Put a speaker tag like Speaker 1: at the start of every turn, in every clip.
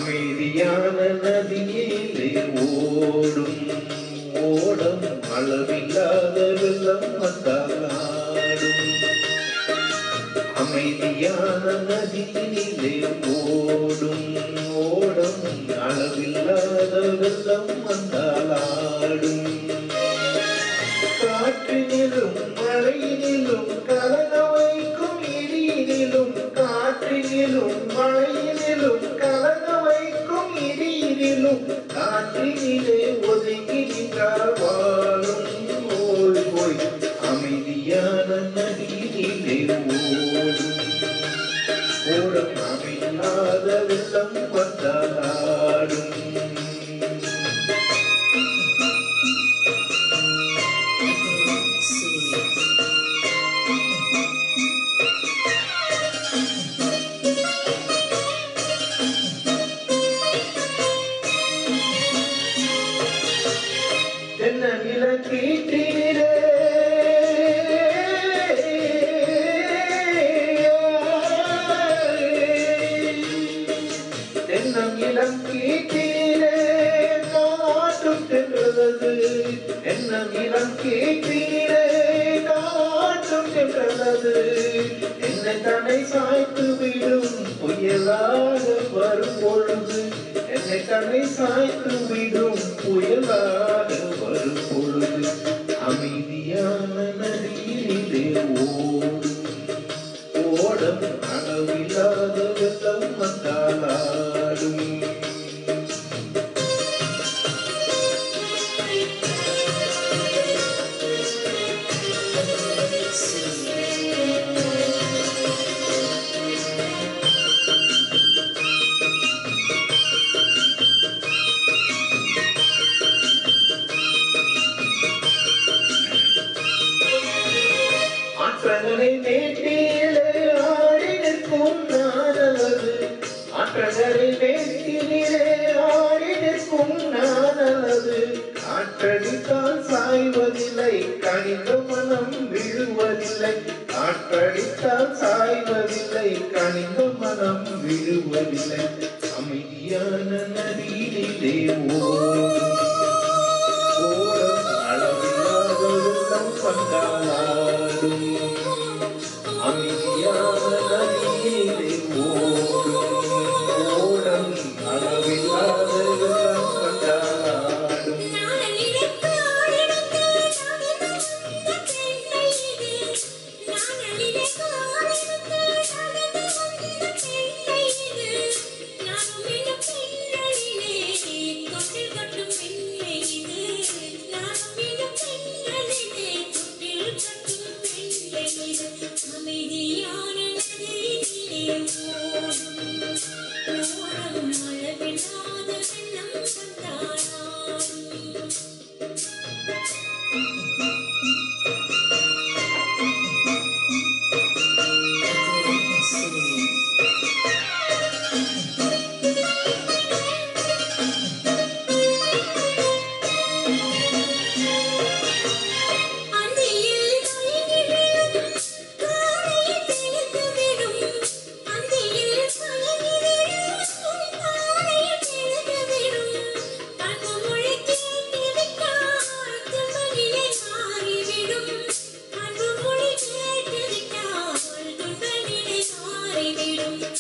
Speaker 1: அமைதியான நதியிலே ஓடும் ஓடம் அளவில்லாத வெள்ளம் வந்தாடும். அமைதியான நதியிலே ஓடும் ஓடம் அளவில்லாத வெள்ளம் வந்தாடும். காற்றினிலும் மழையினிலும் கலங்க வைக்கும் இடியினிலும் காற்றினிலும் மழையினிலும் கலங்க வைக்கும் இடியினிலும் காற்றினிலே ஒதுங்கி நின்றால் வாழும் ஓய் ஓய். அமைதியான நதியினிலே ஓடும் ஓடம் அமையாத வெள்ளம் வந்தாடும். தென்னநிலம் கீற்றினிலே தென்னநிலம் கீற்றினிலே காற்றும் சென்றது. தென்னநிலம் கீற்றினிலே காற்றும் சென்றது. என்னை தன்னை சாய்த்து விடும் புயலாக வரும் பொழுது என்னை தன்னை சாய்த்து விடும் புயலாக வரும் பொழுது அமைதியான நதியிலே ஓடும் ஓடம் அளவில்லாத வெள்ளம் வந்தாடும். ஆற்றங்கரை மேட்டிலே ஆடி நிற்கும் நானது. ஆற்றங்கரை மேட்டிலே ஆடி நிற்கும் நானது. காற்றடித்தால் சாய்வதில்லை கனிந்த மனம் விழுவதில்லை. காற்றடித்தால் சாய்வதில்லை கனிந்த மனம் விழுவதில்லை. அமைதியான நதியிலே ஓடும் ஓடம் அளவில்லாத வெள்ளம் வந்தாடும். அமைதியான நதியிலே ஓடும் ஓடம் அளவில்லாத வெள்ளம் வந்தாடும்.
Speaker 2: அமைதியான நதியிலே ஓடும் அளவில்லாத வெள்ளம் வந்தாடும்.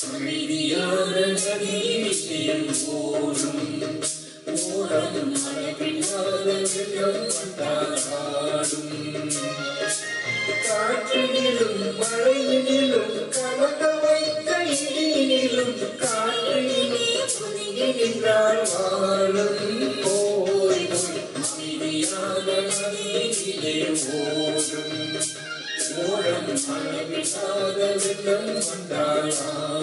Speaker 1: அமைதியான நதியிலே ஓடும் ஓடம் அளவில்லாத வெள்ளம் வந்தாடும். காற்றினிலும் மழையினிலும் கலங்க வைத்த இடியினிலும் காற்றினிலே ஒதுங்கி நின்றால் வாழும் ஓய் ஓய். அமைதியான நதியிலே ஓடும் ஓடம் அளவில்லாத வெள்ளம் வந்தாடும்.